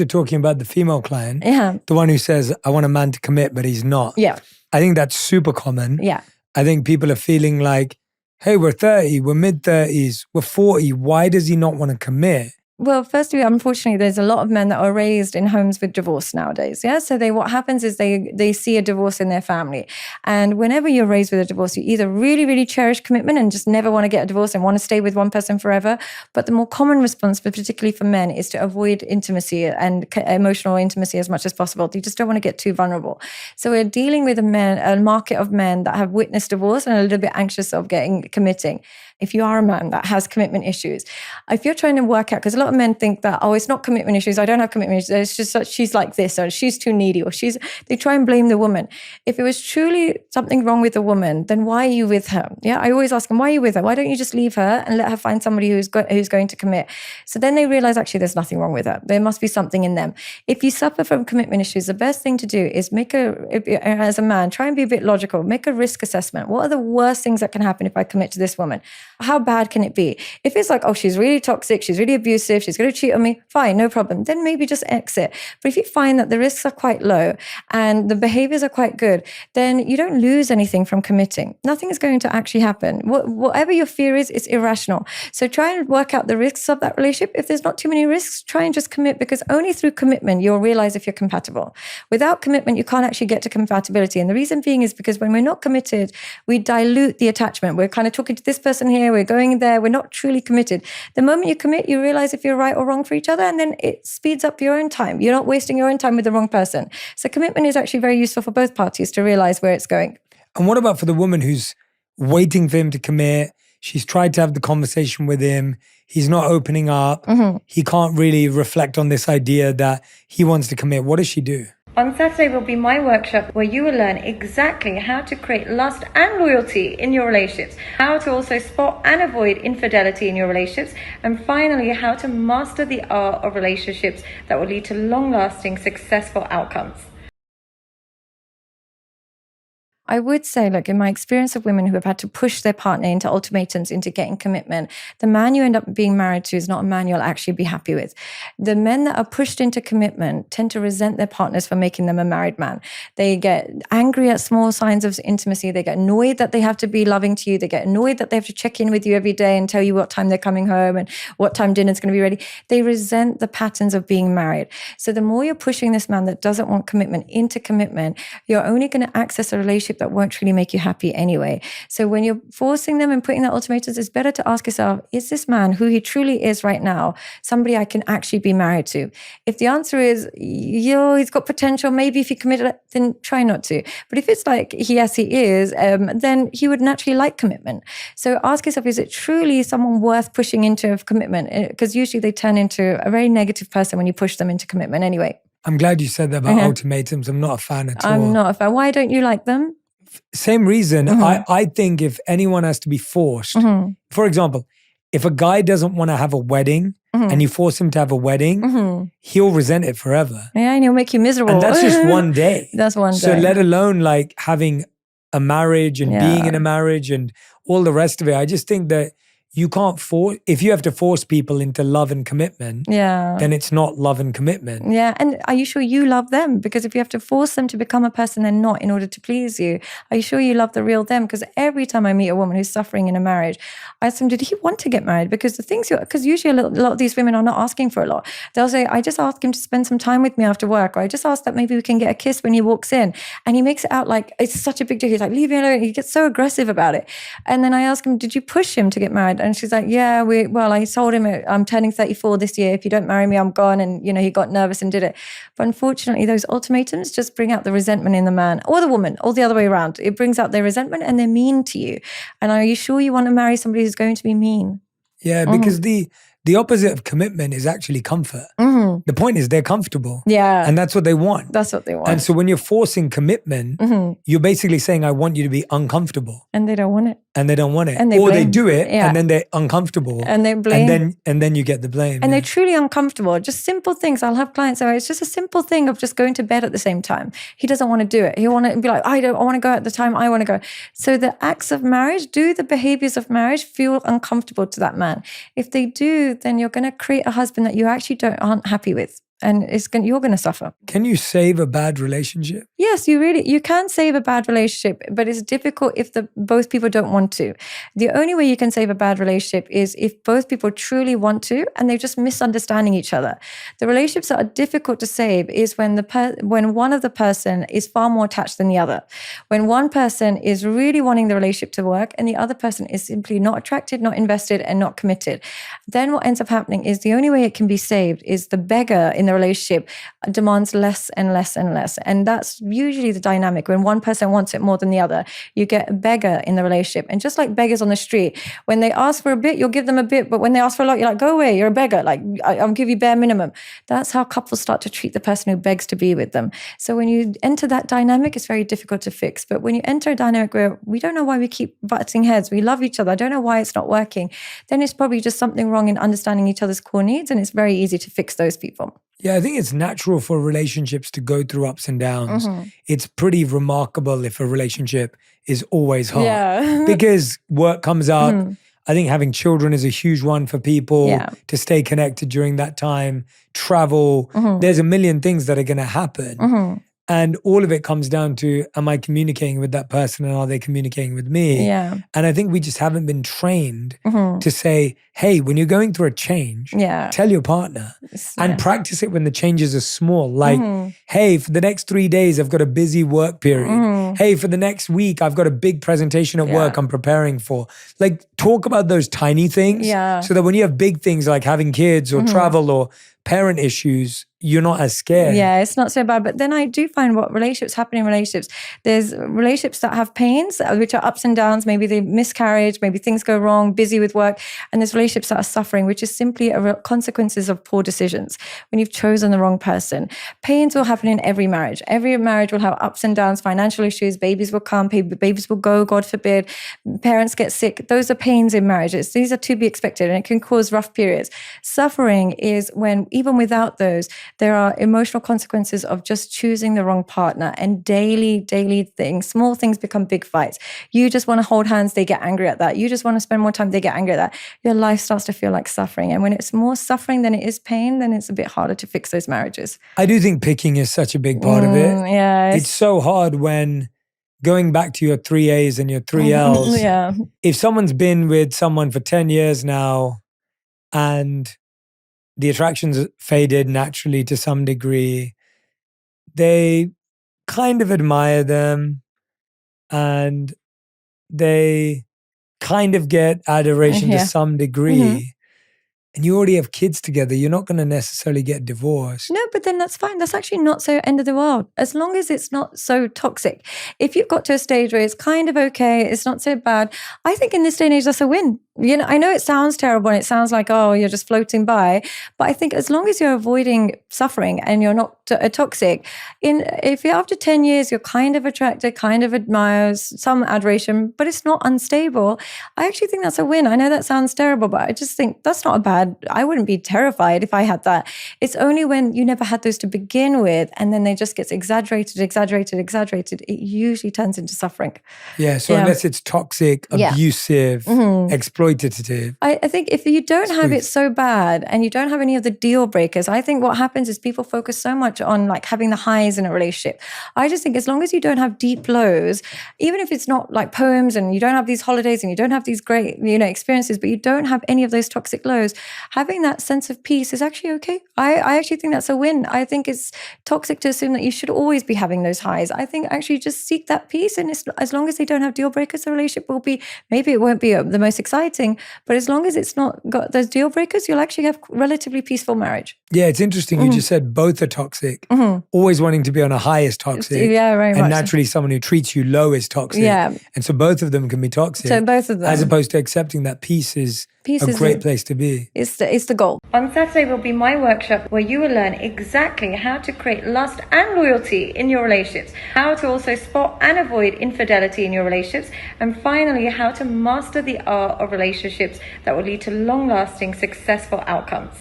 after talking about the female client, Yeah. the one who says, I want a man to commit, but he's not. Yeah. I think that's super common. Yeah. I think people are feeling like, hey, we're 30, we're mid-30s, we're 40. Why does he not want to commit? Well, firstly, unfortunately, there's a lot of men that are raised in homes with divorce nowadays. Yeah. So what happens is they see a divorce in their family. And whenever you're raised with a divorce, you either really, really cherish commitment and just never want to get a divorce and want to stay with one person forever. But the more common response, particularly for men, is to avoid intimacy and emotional intimacy as much as possible. They just don't want to get too vulnerable. So we're dealing with a market of men that have witnessed divorce and are a little bit anxious of committing. If you are a man that has commitment issues, if you're trying to work out, because a lot of men think that, oh, it's not commitment issues, I don't have commitment issues, it's just that she's like this, or she's too needy, or they try and blame the woman. If it was truly something wrong with the woman, then why are you with her? Yeah, I always ask them, why are you with her? Why don't you just leave her and let her find somebody who's going to commit? So then they realize, actually, there's nothing wrong with her. There must be something in them. If you suffer from commitment issues, the best thing to do is as a man, try and be a bit logical, make a risk assessment. What are the worst things that can happen if I commit to this woman? How bad can it be? If it's like, oh, she's really toxic, she's really abusive, she's going to cheat on me, fine, no problem. Then maybe just exit. But if you find that the risks are quite low and the behaviors are quite good, then you don't lose anything from committing. Nothing is going to actually happen. Whatever your fear is, it's irrational. So try and work out the risks of that relationship. If there's not too many risks, try and just commit, because only through commitment you'll realize if you're compatible. Without commitment, you can't actually get to compatibility. And the reason being is because when we're not committed, we dilute the attachment. We're kind of talking to this person here, we're going there, we're not truly committed. The moment you commit, you realize if you're right or wrong for each other, and then it speeds up your own time. You're not wasting your own time with the wrong person. So commitment is actually very useful for both parties to realize where it's going. And what about for the woman who's waiting for him to commit? She's tried to have the conversation with him. He's not opening up. Mm-hmm. He can't really reflect on this idea that he wants to commit. What does she do? On Saturday will be my workshop where you will learn exactly how to create lust and loyalty in your relationships, how to also spot and avoid infidelity in your relationships, and finally, how to master the art of relationships that will lead to long-lasting, successful outcomes. I would say, look, in my experience of women who have had to push their partner into ultimatums, into getting commitment, the man you end up being married to is not a man you'll actually be happy with. The men that are pushed into commitment tend to resent their partners for making them a married man. They get angry at small signs of intimacy. They get annoyed that they have to be loving to you. They get annoyed that they have to check in with you every day and tell you what time they're coming home and what time dinner's going to be ready. They resent the patterns of being married. So the more you're pushing this man that doesn't want commitment into commitment, you're only going to access a relationship that won't really make you happy anyway. So when you're forcing them and putting that ultimatums, it's better to ask yourself, is this man who he truly is right now somebody I can actually be married to? If the answer is, he's got potential, maybe if he committed, then try not to. But if it's like, yes, he is, then he would naturally like commitment. So ask yourself, is it truly someone worth pushing into commitment? Because usually they turn into a very negative person when you push them into commitment anyway. I'm glad you said that about ultimatums. I'm not a fan at all. I'm not a fan. Why don't you like them? Same reason. Mm-hmm. I think if anyone has to be forced, for example, if a guy doesn't want to have a wedding and you force him to have a wedding, he'll resent it forever. Yeah, and he'll make you miserable. And that's just one day. That's one day. So let alone like having a marriage and being in a marriage and all the rest of it. I just think that you can't force, if you have to force people into love and commitment, then it's not love and commitment. Yeah. And are you sure you love them? Because if you have to force them to become a person they're not in order to please you, are you sure you love the real them? Because every time I meet a woman who's suffering in a marriage, I ask them, did he want to get married? Because because usually a lot of these women are not asking for a lot. They'll say, I just asked him to spend some time with me after work, or I just asked that maybe we can get a kiss when he walks in. And he makes it out like it's such a big deal. He's like, leave me alone. He gets so aggressive about it. And then I ask him, did you push him to get married? And she's like, yeah, I told him I'm turning 34 this year. If you don't marry me, I'm gone. And, he got nervous and did it. But unfortunately, those ultimatums just bring out the resentment in the man or the woman or the other way around. It brings out their resentment and they're mean to you. And are you sure you want to marry somebody who's going to be mean? Yeah, because the opposite of commitment is actually comfort. The point is they're comfortable. Yeah. And that's what they want. That's what they want. And so when you're forcing commitment, you're basically saying, I want you to be uncomfortable. And they don't want it. And they don't want it. And they do it and then they're uncomfortable. And they blame. And then you get the blame. And they're truly uncomfortable. Just simple things. I'll have clients say, it's just a simple thing of just going to bed at the same time. He doesn't want to do it. He'll want to be like, I want to go at the time I want to go. So the acts of marriage, do the behaviors of marriage feel uncomfortable to that man? If they do, then you're going to create a husband that you actually aren't happy with. and you're going to suffer. Can you save a bad relationship? Yes, you can save a bad relationship, but it's difficult if both people don't want to. The only way you can save a bad relationship is if both people truly want to, and they're just misunderstanding each other. The relationships that are difficult to save is when one of the person is far more attached than the other. When one person is really wanting the relationship to work and the other person is simply not attracted, not invested, and not committed. Then what ends up happening is the only way it can be saved is the beggar in the relationship demands less and less and less. And that's usually the dynamic. When one person wants it more than the other, you get a beggar in the relationship. And just like beggars on the street, when they ask for a bit, you'll give them a bit. But when they ask for a lot, you're like, go away, you're a beggar. Like, I'll give you bare minimum. That's how couples start to treat the person who begs to be with them. So when you enter that dynamic, it's very difficult to fix. But when you enter a dynamic where we don't know why we keep butting heads, we love each other, I don't know why it's not working, then it's probably just something wrong in understanding each other's core needs, and it's very easy to fix those people. Yeah, I think it's natural for relationships to go through ups and downs. It's pretty remarkable if a relationship is always hard because work comes up. I think having children is a huge one for people to stay connected during that time. Travel, there's a million things that are going to happen. And all of it comes down to, am I communicating with that person and are they communicating with me? Yeah. And I think we just haven't been trained to say, hey, when you're going through a change, tell your partner and practice it when the changes are small. Like, hey, for the next 3 days, I've got a busy work period. Hey, for the next week, I've got a big presentation at work I'm preparing for. Like, talk about those tiny things so that when you have big things like having kids or travel or parent issues, you're not as scared. Yeah, it's not so bad. But then I do find what relationships happen in relationships. There's relationships that have pains, which are ups and downs. Maybe they miscarriage, maybe things go wrong, busy with work. And there's relationships that are suffering, which is simply consequences of poor decisions when you've chosen the wrong person. Pains will happen in every marriage. Every marriage will have ups and downs, financial issues, babies will come, babies will go, God forbid, parents get sick. Those are pains in marriages. These are to be expected, and it can cause rough periods. Suffering is when, even without those, there are emotional consequences of just choosing the wrong partner, and daily things, small things become big fights. You just want to hold hands, they get angry at that. You just want to spend more time, they get angry at that. Your life starts to feel like suffering. And when it's more suffering than it is pain, then it's a bit harder to fix those marriages. I do think picking is such a big part of it. Yeah, it's so hard when going back to your 3 A's and your 3 L's. If someone's been with someone for 10 years now and the attraction's faded naturally to some degree, they kind of admire them and they kind of get adoration to some degree. And you already have kids together, you're not going to necessarily get divorced. No, but then that's fine. That's actually not so end of the world, as long as it's not so toxic. If you've got to a stage where it's kind of okay, it's not so bad, I think in this day and age, that's a win. You know, I know it sounds terrible and it sounds like, oh, you're just floating by. But I think as long as you're avoiding suffering and you're not toxic, if you're after 10 years, you're kind of attracted, kind of admires, some adoration, but it's not unstable, I actually think that's a win. I know that sounds terrible, but I just think that's not a bad, I wouldn't be terrified if I had that. It's only when you never had those to begin with and then they just gets exaggerated, it usually turns into suffering. Yeah, so unless it's toxic, abusive, exploitative. I think if you don't have it so bad and you don't have any of the deal breakers, I think what happens is people focus so much on like having the highs in a relationship. I just think as long as you don't have deep lows, even if it's not like poems and you don't have these holidays and you don't have these great, experiences, but you don't have any of those toxic lows, having that sense of peace is actually okay. I actually think that's a win. I think it's toxic to assume that you should always be having those highs. I think actually just seek that peace, and as long as they don't have deal breakers, the relationship will be, maybe it won't be the most exciting, but as long as it's not got those deal breakers, you'll actually have relatively peaceful marriage. Yeah, it's interesting. You just said both are toxic. Always wanting to be on a high is toxic. Yeah, very much. And naturally someone who treats you low is toxic. Yeah. And so both of them can be toxic. So both of them. As opposed to accepting that peace is a great place to be. It's the goal. On Saturday will be my workshop where you will learn exactly how to create lust and loyalty in your relationships, how to also spot and avoid infidelity in your relationships, and finally how to master the art of relationships that will lead to long-lasting, successful outcomes.